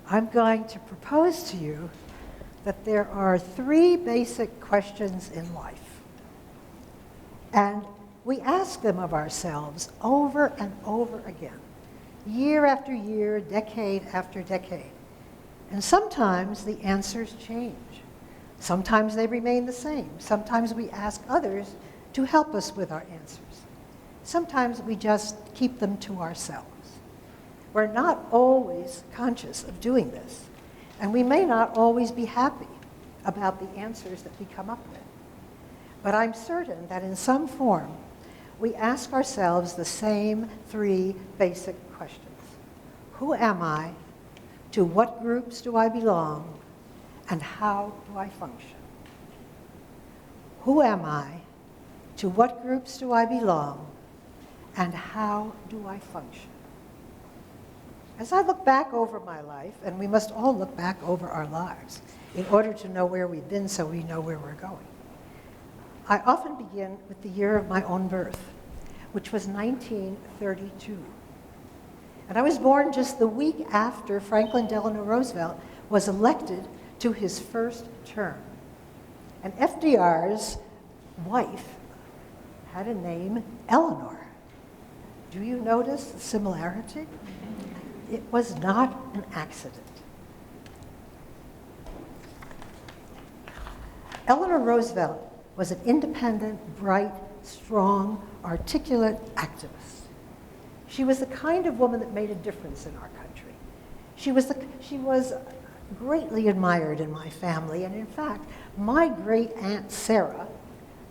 I'm going to propose to you that there are 3 basic questions in life. And we ask them of ourselves over and over again, year after year, decade after decade. And sometimes the answers change. Sometimes they remain the same. Sometimes we ask others to help us with our answers. Sometimes we just keep them to ourselves. We're not always conscious of doing this, and we may not always be happy about the answers that we come up with. But I'm certain that in some form, we ask ourselves the same 3 basic questions. Who am I? To what groups do I belong? And how do I function? Who am I? To what groups do I belong? And how do I function? As I look back over my life, and we must all look back over our lives in order to know where we've been so we know where we're going, I often begin with the year of my own birth, which was 1932. And I was born just the week after Franklin Delano Roosevelt was elected to his first term. And FDR's wife had a name, Eleanor. Do you notice the similarity? It was not an accident. Eleanor Roosevelt was an independent, bright, strong, articulate activist. She was the kind of woman that made a difference in our country. She was greatly admired in my family, and in fact, my great aunt Sarah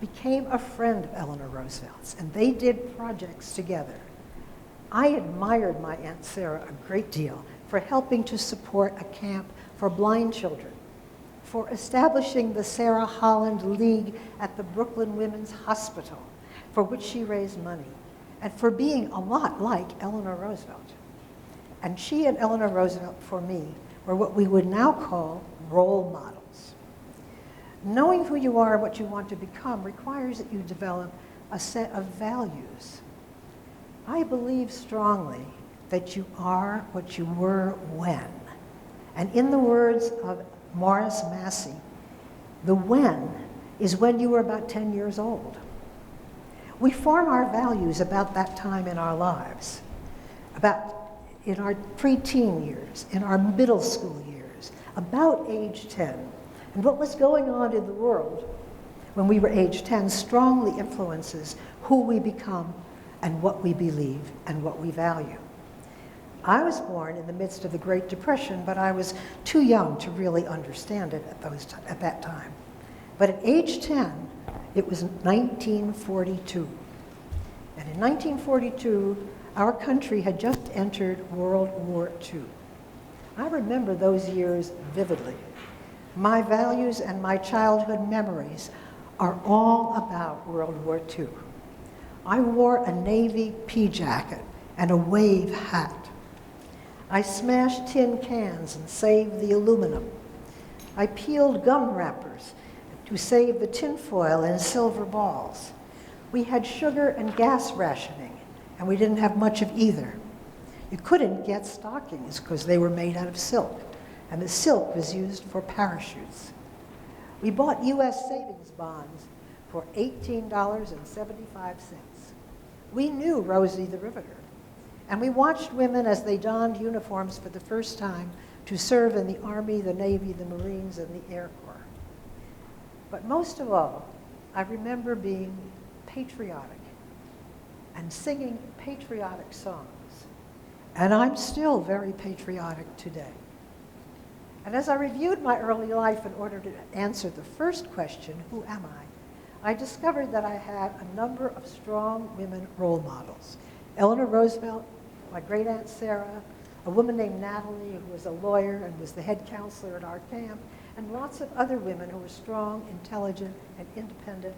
became a friend of Eleanor Roosevelt's, and they did projects together. I admired my Aunt Sarah a great deal for helping to support a camp for blind children, for establishing the Sarah Holland League at the Brooklyn Women's Hospital, for which she raised money, and for being a lot like Eleanor Roosevelt. And she and Eleanor Roosevelt, for me, were what we would now call role models. Knowing who you are and what you want to become requires that you develop a set of values. I believe strongly that you are what you were when. And in the words of Morris Massey, the when is when you were about 10 years old. We form our values about that time in our lives, about in our preteen years, in our middle school years, about age 10. And what was going on in the world when we were age 10 strongly influences who we become and what we believe and what we value. I was born in the midst of the Great Depression, but I was too young to really understand it at that time. But at age 10, it was 1942. And in 1942, our country had just entered World War II. I remember those years vividly. My values and my childhood memories are all about World War II. I wore a Navy pea jacket and a wave hat. I smashed tin cans and saved the aluminum. I peeled gum wrappers to save the tinfoil and silver balls. We had sugar and gas rationing, and we didn't have much of either. You couldn't get stockings because they were made out of silk, and the silk was used for parachutes. We bought U.S. savings bonds for $18.75. We knew Rosie the Riveter, and we watched women as they donned uniforms for the first time to serve in the Army, the Navy, the Marines, and the Air Corps. But most of all, I remember being patriotic and singing patriotic songs. And I'm still very patriotic today. And as I reviewed my early life in order to answer the first question, who am I discovered that I had a number of strong women role models. Eleanor Roosevelt, my great Aunt Sarah, a woman named Natalie who was a lawyer and was the head counselor at our camp, and lots of other women who were strong, intelligent, and independent,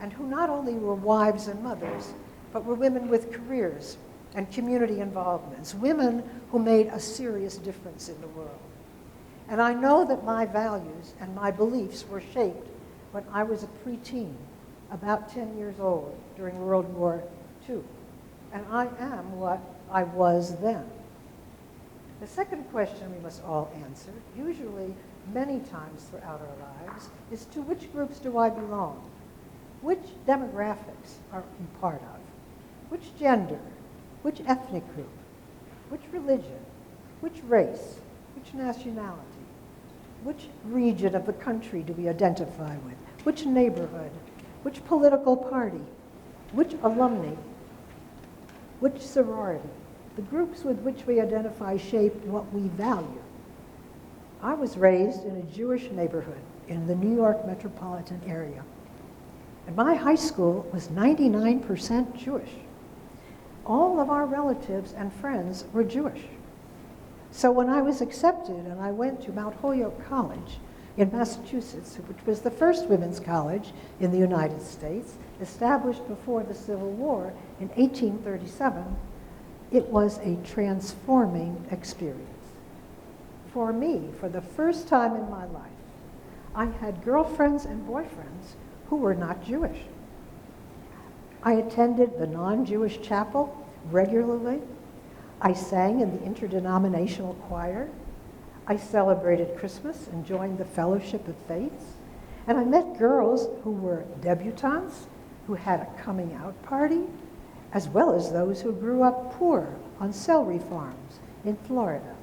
and who not only were wives and mothers, but were women with careers and community involvements, women who made a serious difference in the world. And I know that my values and my beliefs were shaped when I was a preteen, about 10 years old, during World War II. And I am what I was then. The second question we must all answer, usually many times throughout our lives, is to which groups do I belong? Which demographics are you part of? Which gender? Which ethnic group? Which religion? Which race? Which nationality? Which region of the country do we identify with? Which neighborhood? Which political party? Which alumni? Which sorority? The groups with which we identify shape what we value. I was raised in a Jewish neighborhood in the New York metropolitan area. And my high school was 99% Jewish. All of our relatives and friends were Jewish. So when I was accepted and I went to Mount Holyoke College in Massachusetts, which was the first women's college in the United States, established before the Civil War in 1837, it was a transforming experience. For me, for the first time in my life, I had girlfriends and boyfriends who were not Jewish. I attended the non-Jewish chapel regularly. I sang in the interdenominational choir. I celebrated Christmas and joined the Fellowship of Faiths. And I met girls who were debutantes, who had a coming out party, as well as those who grew up poor on celery farms in Florida,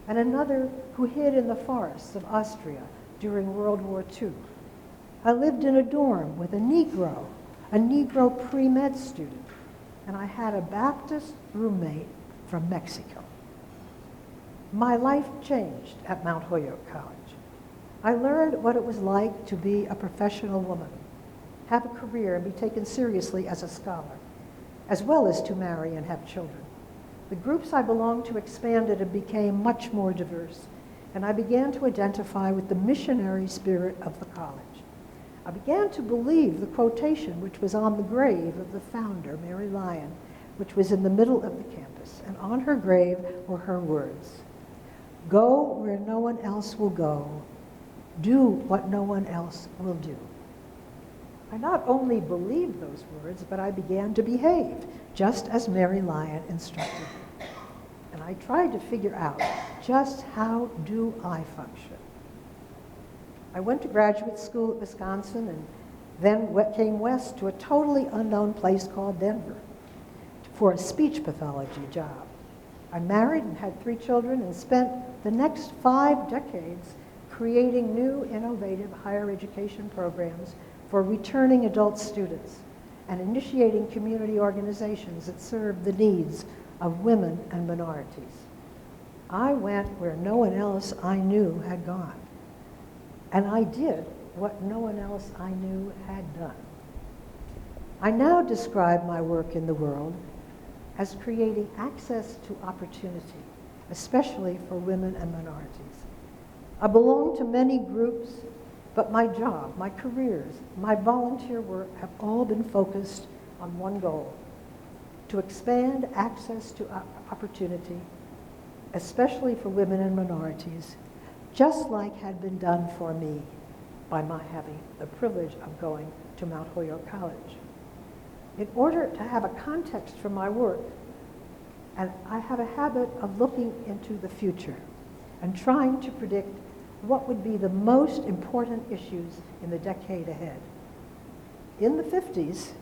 and another who hid in the forests of Austria during World War II. I lived in a dorm with a Negro pre-med student, and I had a Baptist roommate from Mexico. My life changed at Mount Holyoke College. I learned what it was like to be a professional woman, have a career, and be taken seriously as a scholar, as well as to marry and have children. The groups I belonged to expanded and became much more diverse, and I began to identify with the missionary spirit of the college. I began to believe the quotation which was on the grave of the founder, Mary Lyon, which was in the middle of the campus, and on her grave were her words, "Go where no one else will go, do what no one else will do." I not only believed those words, but I began to behave just as Mary Lyon instructed me. And I tried to figure out just how do I function. I went to graduate school at Wisconsin and then came west to a totally unknown place called Denver for a speech pathology job. I married and had 3 children and spent the next 5 decades creating new, innovative higher education programs for returning adult students and initiating community organizations that serve the needs of women and minorities. I went where no one else I knew had gone, and I did what no one else I knew had done. I now describe my work in the world as creating access to opportunity, especially for women and minorities. I belong to many groups, but my job, my careers, my volunteer work have all been focused on one goal: to expand access to opportunity, especially for women and minorities, just like had been done for me by my having the privilege of going to Mount Holyoke College. In order to have a context for my work, and I have a habit of looking into the future and trying to predict what would be the most important issues in the decade ahead. In the 50s,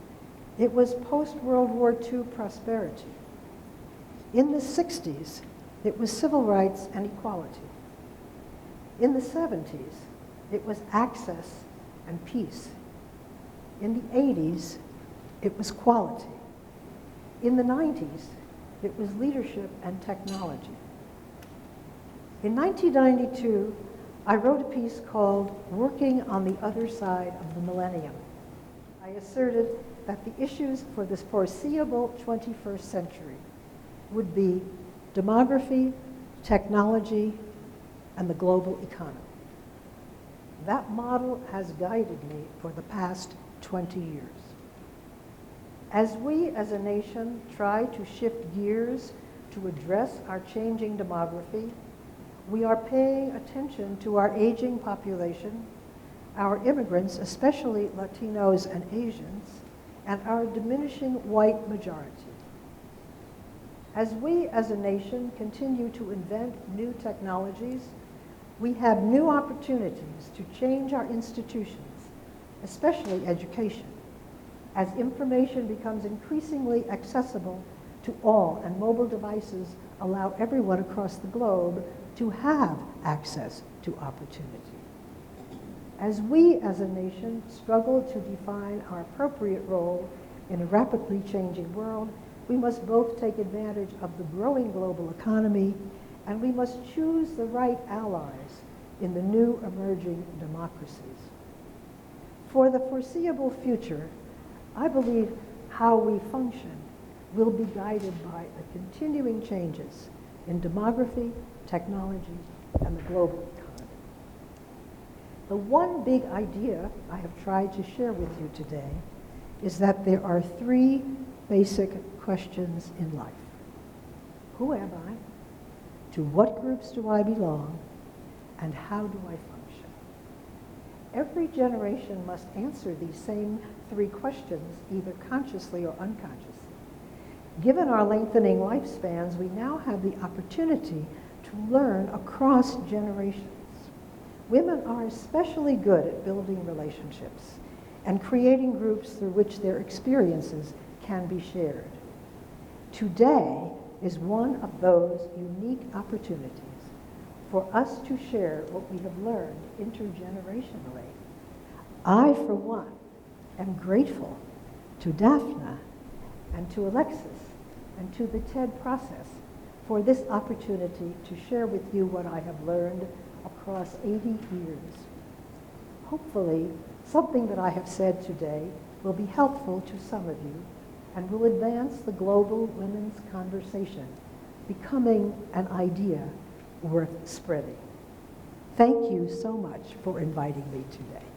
it was post-World War II prosperity. In the 60s, it was civil rights and equality. In the 70s, it was access and peace. In the 80s, it was quality. In the 90s, it was leadership and technology. In 1992, I wrote a piece called "Working on the Other Side of the Millennium." I asserted that the issues for this foreseeable 21st century would be demography, technology, and the global economy. That model has guided me for the past 20 years. As we as a nation try to shift gears to address our changing demography, we are paying attention to our aging population, our immigrants, especially Latinos and Asians, and our diminishing white majority. As we as a nation continue to invent new technologies, we have new opportunities to change our institutions, especially education, as information becomes increasingly accessible to all and mobile devices allow everyone across the globe to have access to opportunity. As we as a nation struggle to define our appropriate role in a rapidly changing world, we must both take advantage of the growing global economy, and we must choose the right allies in the new emerging democracies. For the foreseeable future, I believe how we function will be guided by the continuing changes in demography, technology, and the global economy. The one big idea I have tried to share with you today is that there are three basic questions in life. Who am I? To what groups do I belong? And how do I function? Every generation must answer these same three questions, either consciously or unconsciously. Given our lengthening lifespans, we now have the opportunity to learn across generations. Women are especially good at building relationships and creating groups through which their experiences can be shared. Today is one of those unique opportunities for us to share what we have learned intergenerationally. I, for one, am grateful to Daphne and to Alexis and to the TED process for this opportunity to share with you what I have learned across 80 years. Hopefully, something that I have said today will be helpful to some of you and will advance the global women's conversation, becoming an idea worth spreading. Thank you so much for inviting me today.